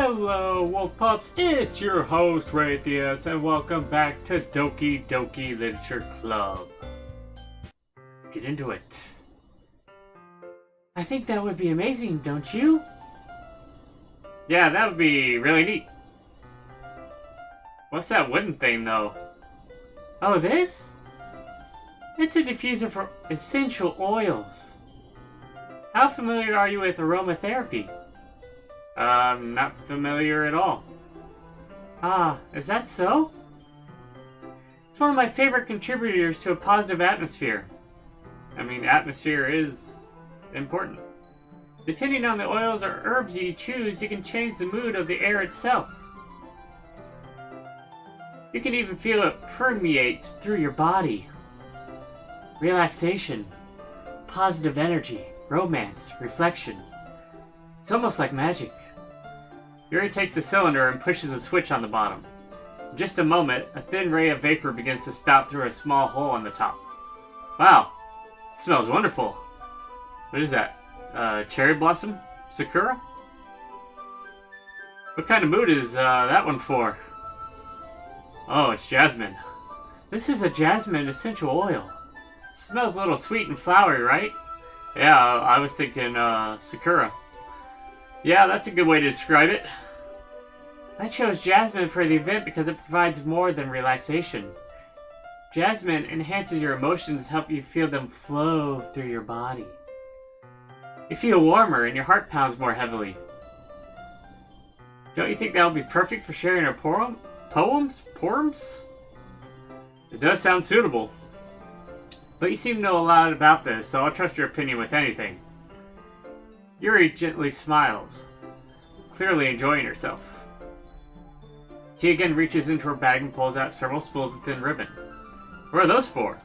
Hello, Wolf Pups, it's your host, Raytheus, and welcome back to Doki Doki Literature Club. Let's get into it. I think that would be amazing, don't you? Yeah, that would be really neat. What's that wooden thing, though? Oh, this? It's a diffuser for essential oils. How familiar are you with aromatherapy? Not familiar at all. Ah, is that so? It's one of my favorite contributors to a positive atmosphere. I mean, atmosphere is important. Depending on the oils or herbs you choose, you can change the mood of the air itself. You can even feel it permeate through your body. Relaxation, positive energy, romance, reflection. It's almost like magic. Yuri takes the cylinder and pushes a switch on the bottom. In just a moment, a thin ray of vapor begins to spout through a small hole on the top. Wow, it smells wonderful. What is that? Cherry blossom? Sakura? What kind of mood is that one for? Oh, it's jasmine. This is a jasmine essential oil. It smells a little sweet and flowery, right? Yeah, I was thinking Sakura. Yeah, that's a good way to describe it. I chose jasmine for the event because it provides more than relaxation. Jasmine enhances your emotions, help you feel them flow through your body. You feel warmer and your heart pounds more heavily. Don't you think that would be perfect for sharing our poems? It does sound suitable. But you seem to know a lot about this, so I'll trust your opinion with anything. Yuri gently smiles, clearly enjoying herself. She again reaches into her bag and pulls out several spools of thin ribbon. What are those for?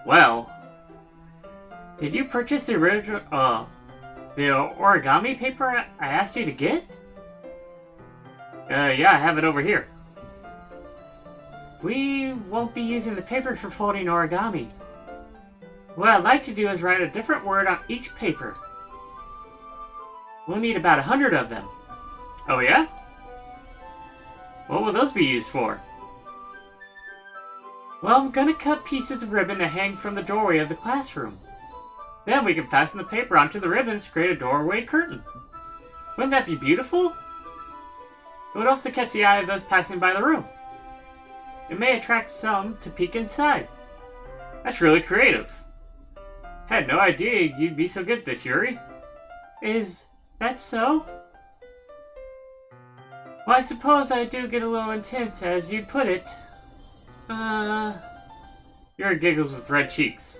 Well, did you purchase the original, the origami paper I asked you to get? Yeah, I have it over here. We won't be using the paper for folding origami. What I'd like to do is write a different word on each paper. We'll need about 100 of them. Oh yeah? What will those be used for? Well, I'm gonna cut pieces of ribbon to hang from the doorway of the classroom. Then we can fasten the paper onto the ribbons to create a doorway curtain. Wouldn't that be beautiful? It would also catch the eye of those passing by the room. It may attract some to peek inside. That's really creative. I had no idea you'd be so good at this, Yuri. Is that so? Well, I suppose I do get a little intense, as you'd put it. Yuri giggles with red cheeks.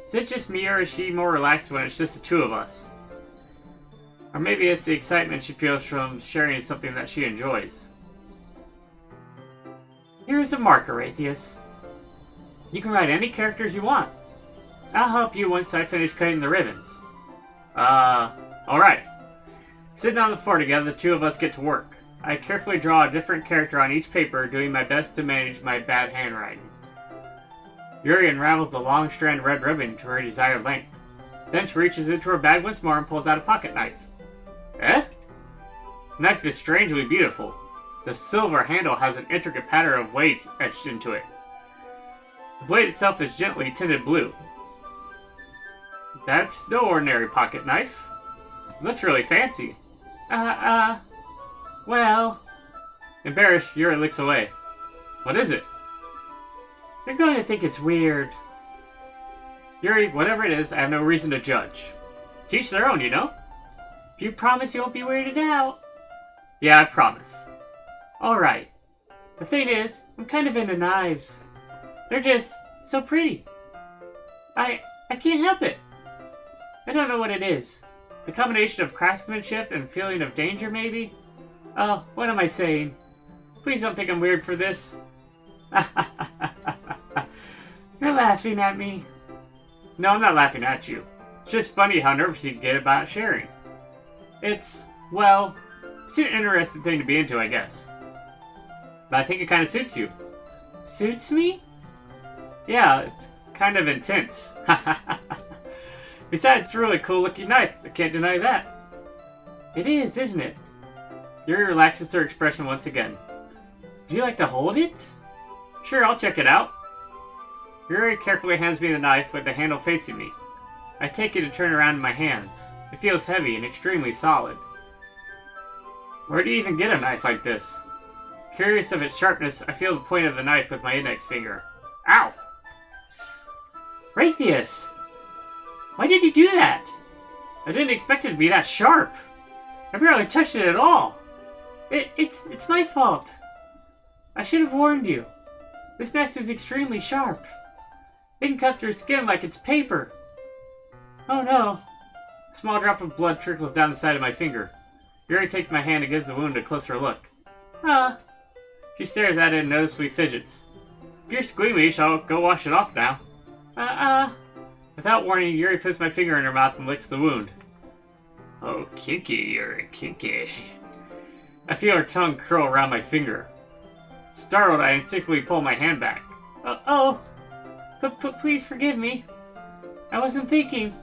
Is it just me, or is she more relaxed when it's just the two of us? Or maybe it's the excitement she feels from sharing something that she enjoys. Here's a marker, Atheus. You can write any characters you want. I'll help you once I finish cutting the ribbons. Alright. Sitting on the floor together, the two of us get to work. I carefully draw a different character on each paper, doing my best to manage my bad handwriting. Yuri unravels the long strand of red ribbon to her desired length. Then she reaches into her bag once more and pulls out a pocket knife. Eh? The knife is strangely beautiful. The silver handle has an intricate pattern of waves etched into it. The blade itself is gently tinted blue. That's no ordinary pocket knife. It looks really fancy. Well... Embarrassed, Yuri looks away. What is it? You're going to think it's weird. Yuri, whatever it is, I have no reason to judge. Teach their own, you know? If you promise you won't be weirded out. Yeah, I promise. Alright. The thing is, I'm kind of into knives. They're just so pretty. I can't help it. I don't know what it is. The combination of craftsmanship and feeling of danger, maybe? Oh, what am I saying? Please don't think I'm weird for this. You're laughing at me. No, I'm not laughing at you. It's just funny how nervous you get about sharing. It's an interesting thing to be into, I guess. But I think it kind of suits you. Suits me? Yeah, it's kind of intense. Besides, it's a really cool looking knife. I can't deny that. It is, isn't it? Yuri relaxes her expression once again. Would you like to hold it? Sure, I'll check it out. Yuri carefully hands me the knife with the handle facing me. I take it and turn it around in my hands. It feels heavy and extremely solid. Where do you even get a knife like this? Curious of its sharpness, I feel the point of the knife with my index finger. Ow! Raytheus! Why did you do that? I didn't expect it to be that sharp. I barely touched it at all. It's my fault. I should have warned you. This knife is extremely sharp. It can cut through skin like it's paper. Oh no. A small drop of blood trickles down the side of my finger. Yuri takes my hand and gives the wound a closer look. Ah. She stares at it and noticeably fidgets. If you're squeamish, I'll go wash it off now. Without warning, Yuri puts my finger in her mouth and licks the wound. Oh, kinky, Yuri, kinky. I feel her tongue curl around my finger. Startled, I instinctively pull my hand back. But please forgive me. I wasn't thinking.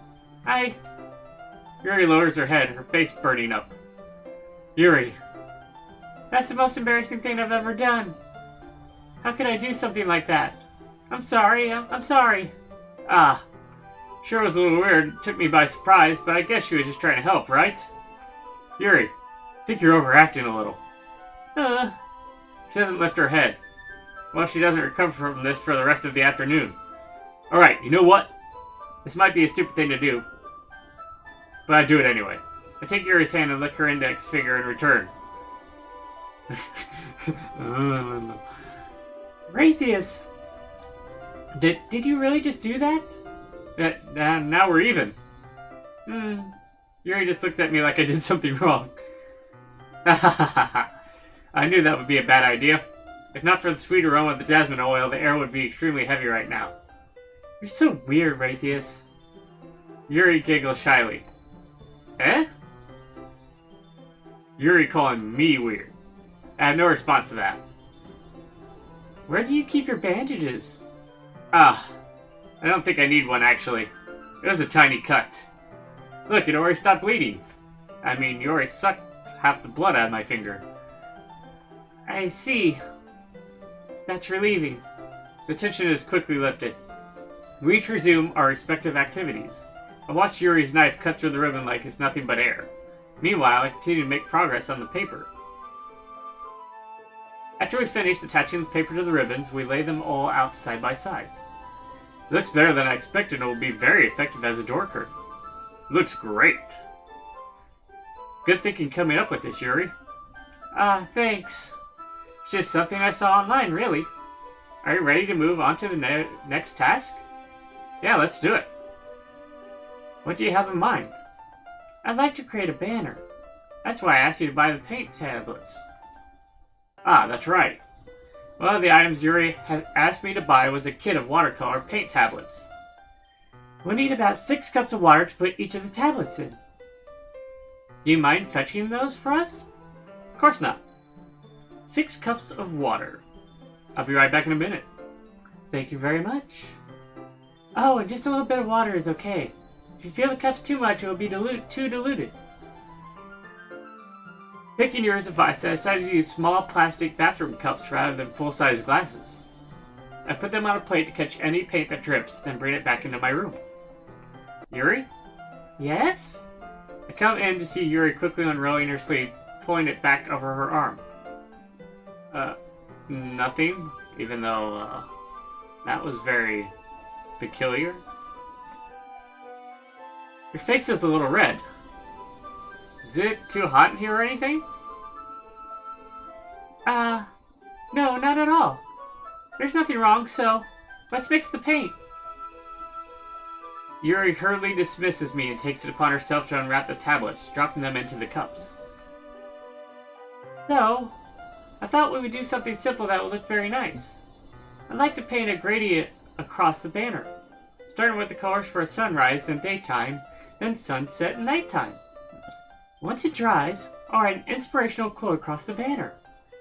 Yuri lowers her head, her face burning up. Yuri. That's the most embarrassing thing I've ever done. How could I do something like that? I'm sorry, I'm sorry. Sure was a little weird, took me by surprise, but I guess she was just trying to help, right? Yuri, I think you're overacting a little. She doesn't lift her head. Well, she doesn't recover from this for the rest of the afternoon. Alright, you know what? This might be a stupid thing to do, but I do it anyway. I take Yuri's hand and lick her index finger in return. Raytheus! Did you really just do that? Now we're even. Yuri just looks at me like I did something wrong. I knew that would be a bad idea. If not for the sweet aroma of the jasmine oil, the air would be extremely heavy right now. You're so weird, Raytheus. Yuri giggles shyly. Eh? Yuri calling me weird. I have no response to that. Where do you keep your bandages? I don't think I need one, actually. It was a tiny cut. Look, it already stopped bleeding. I mean, you already sucked half the blood out of my finger. I see. That's relieving. The tension is quickly lifted. We each resume our respective activities. I watch Yuri's knife cut through the ribbon like it's nothing but air. Meanwhile, I continue to make progress on the paper. After we finish attaching the paper to the ribbons, we lay them all out side by side. It looks better than I expected and will be very effective as a door curtain. Looks great. Good thinking coming up with this, Yuri. Thanks. It's just something I saw online, really. Are you ready to move on to the next task? Yeah, let's do it. What do you have in mind? I'd like to create a banner. That's why I asked you to buy the paint tablets. That's right. One of the items Yuri has asked me to buy was a kit of watercolor paint tablets. We'll need about 6 cups of water to put each of the tablets in. Do you mind fetching those for us? Of course not. 6 cups of water. I'll be right back in a minute. Thank you very much. Oh, and just a little bit of water is okay. If you feel the cup's too much, it will be too diluted. Taking Yuri's advice, I decided to use small plastic bathroom cups rather than full-size glasses. I put them on a plate to catch any paint that drips, then bring it back into my room. Yuri? Yes? I come in to see Yuri quickly unrolling her sleeve, pulling it back over her arm. Nothing, even though, that was very peculiar. Your face is a little red. Is it too hot in here or anything? No, not at all. There's nothing wrong, so let's mix the paint. Yuri hurriedly dismisses me and takes it upon herself to unwrap the tablets, dropping them into the cups. So, I thought we would do something simple that would look very nice. I'd like to paint a gradient across the banner, starting with the colors for a sunrise, then daytime, then sunset and nighttime. Once it dries, I'll write an inspirational quote across the banner.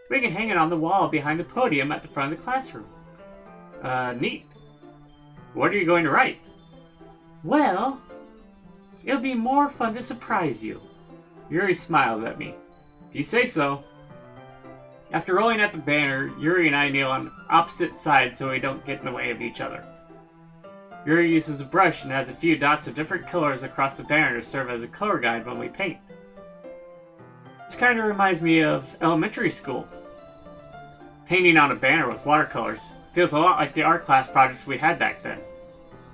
We can hang it on the wall behind the podium at the front of the classroom. Neat. What are you going to write? Well, it'll be more fun to surprise you. Yuri smiles at me. If you say so. After rolling out the banner, Yuri and I kneel on opposite sides so we don't get in the way of each other. Yuri uses a brush and adds a few dots of different colors across the banner to serve as a color guide when we paint. This kind of reminds me of elementary school. Painting on a banner with watercolors feels a lot like the art class project we had back then.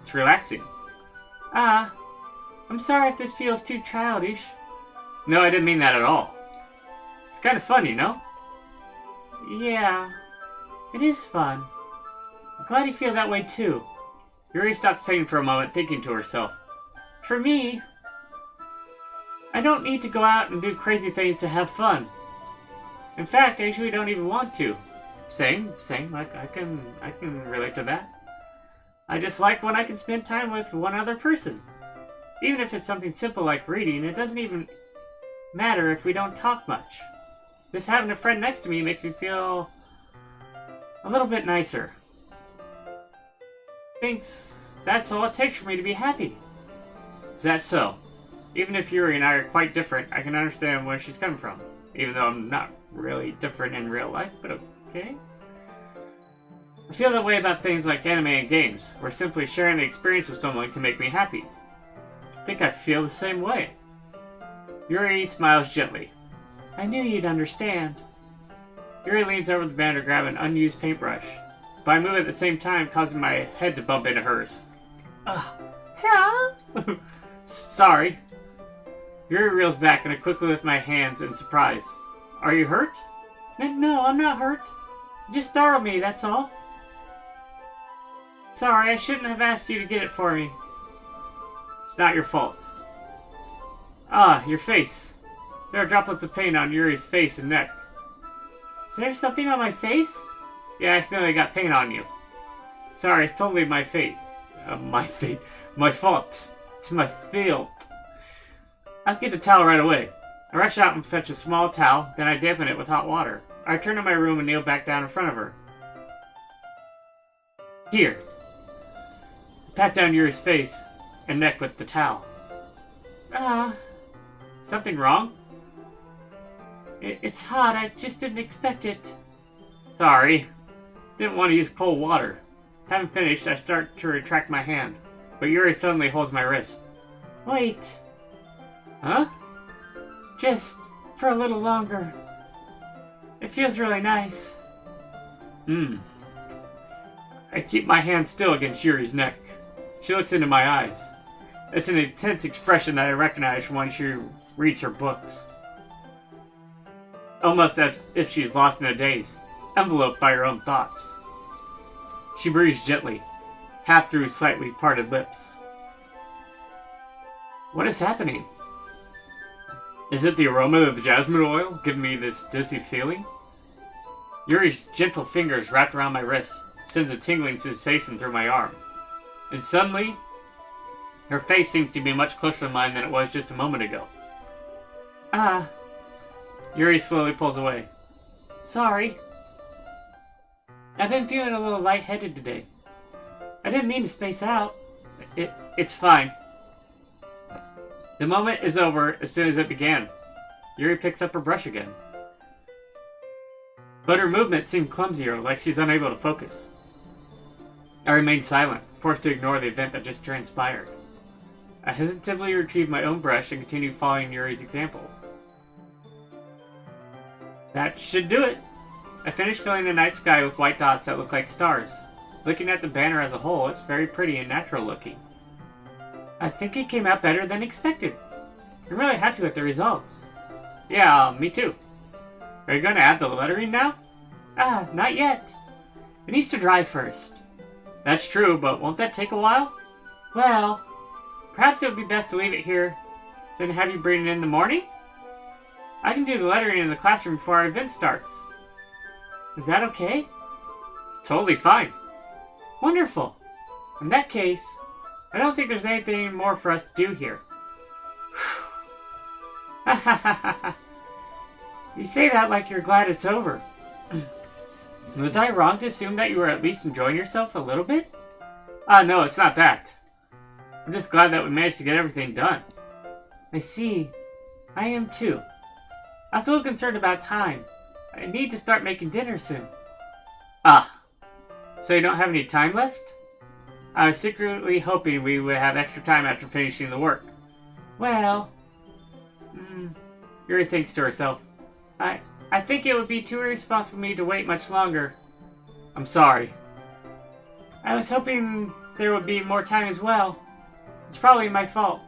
It's relaxing. I'm sorry if this feels too childish. No, I didn't mean that at all. It's kind of fun, you know? Yeah, it is fun. I'm glad you feel that way too. Yuri stopped painting for a moment, thinking to herself. For me, I don't need to go out and do crazy things to have fun. In fact, I usually don't even want to. Same. Like I can relate to that. I just like when I can spend time with one other person. Even if it's something simple like reading, it doesn't even matter if we don't talk much. Just having a friend next to me makes me feel a little bit nicer. Thinks that's all it takes for me to be happy. Is that so? Even if Yuri and I are quite different, I can understand where she's coming from. Even though I'm not really different in real life, but okay. I feel that way about things like anime and games, where simply sharing the experience with someone can make me happy. I think I feel the same way. Yuri smiles gently. I knew you'd understand. Yuri leans over the banner to grab an unused paintbrush, but I move at the same time, causing my head to bump into hers. Sorry. Yuri reels back and I quickly lift my hands in surprise. Are you hurt? No, I'm not hurt. You just startled me, that's all. Sorry, I shouldn't have asked you to get it for me. It's not your fault. Your face. There are droplets of paint on Yuri's face and neck. Is there something on my face? Yeah, I accidentally got paint on you. Sorry, it's totally my fate. My fault. It's my fault. I'll get the towel right away. I rush out and fetch a small towel, then I dampen it with hot water. I return to my room and kneel back down in front of her. Here. I pat down Yuri's face and neck with the towel. Something wrong? It's hot, I just didn't expect it. Sorry. Didn't want to use cold water. Having finished, I start to retract my hand, but Yuri suddenly holds my wrist. Wait. Huh? Just for a little longer. It feels really nice. I keep my hand still against Yuri's neck. She looks into my eyes. It's an intense expression that I recognize from when she reads her books. Almost as if she's lost in a daze, enveloped by her own thoughts. She breathes gently, half through slightly parted lips. What is happening? Is it the aroma of the jasmine oil giving me this dizzy feeling? Yuri's gentle fingers wrapped around my wrist sends a tingling sensation through my arm. And suddenly, her face seems to be much closer to mine than it was just a moment ago. Yuri slowly pulls away. Sorry. I've been feeling a little lightheaded today. I didn't mean to space out. It's fine. The moment is over as soon as it began. Yuri picks up her brush again. But her movements seem clumsier, like she's unable to focus. I remain silent, forced to ignore the event that just transpired. I hesitantly retrieve my own brush and continue following Yuri's example. That should do it. I finished filling the night sky with white dots that look like stars. Looking at the banner as a whole, it's very pretty and natural looking. I think it came out better than expected. I'm really happy with the results. Yeah, me too. Are you going to add the lettering now? Not yet. It needs to dry first. That's true, but won't that take a while? Well, perhaps it would be best to leave it here, then have you bring it in the morning? I can do the lettering in the classroom before our event starts. Is that okay? It's totally fine. Wonderful. In that case, I don't think there's anything more for us to do here. You say that like you're glad it's over. Was I wrong to assume that you were at least enjoying yourself a little bit? No, it's not that. I'm just glad that we managed to get everything done. I see. I am too. I was a little concerned about time. I need to start making dinner soon. Ah, so you don't have any time left? I was secretly hoping we would have extra time after finishing the work. Well... Yuri thinks to herself. I think it would be too irresponsible of me to wait much longer. I'm sorry. I was hoping there would be more time as well. It's probably my fault.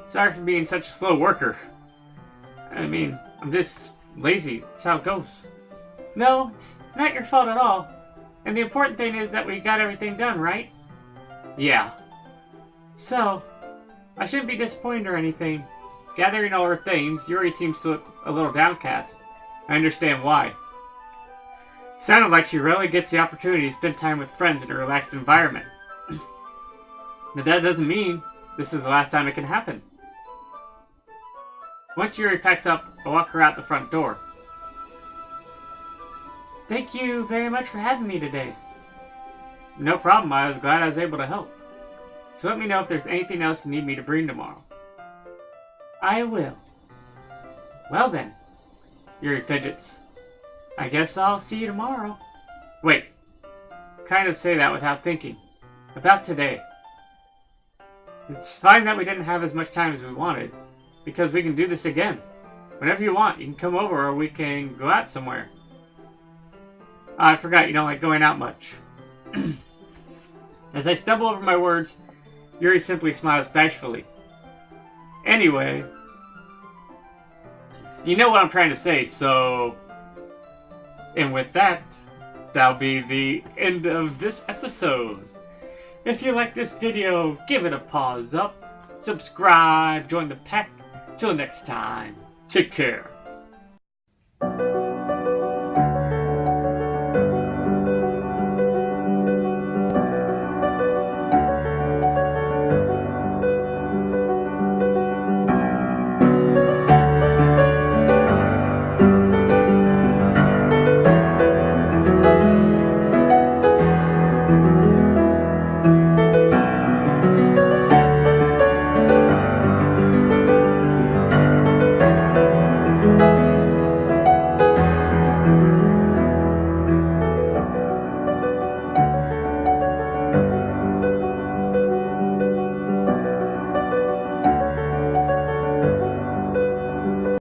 Sorry for being such a slow worker. I mean, I'm just lazy. That's how it goes. No, it's not your fault at all. And the important thing is that we got everything done, right? Yeah. So, I shouldn't be disappointed or anything. Gathering all her things, Yuri seems to look a little downcast. I understand why. Sounded like she rarely gets the opportunity to spend time with friends in a relaxed environment. But that doesn't mean this is the last time it can happen. Once Yuri packs up, I walk her out the front door. Thank you very much for having me today. No problem, I was glad I was able to help. So let me know if there's anything else you need me to bring tomorrow. I will. Well then. Yuri fidgets. I guess I'll see you tomorrow. Wait. Kind of say that without thinking. About today. It's fine that we didn't have as much time as we wanted, because we can do this again. Whenever you want, you can come over or we can go out somewhere. I forgot you don't like going out much. As I stumble over my words, Yuri simply smiles bashfully. Anyway, you know what I'm trying to say, so... And with that, that'll be the end of this episode. If you like this video, give it a paws up, subscribe, join the pack. Till next time, take care.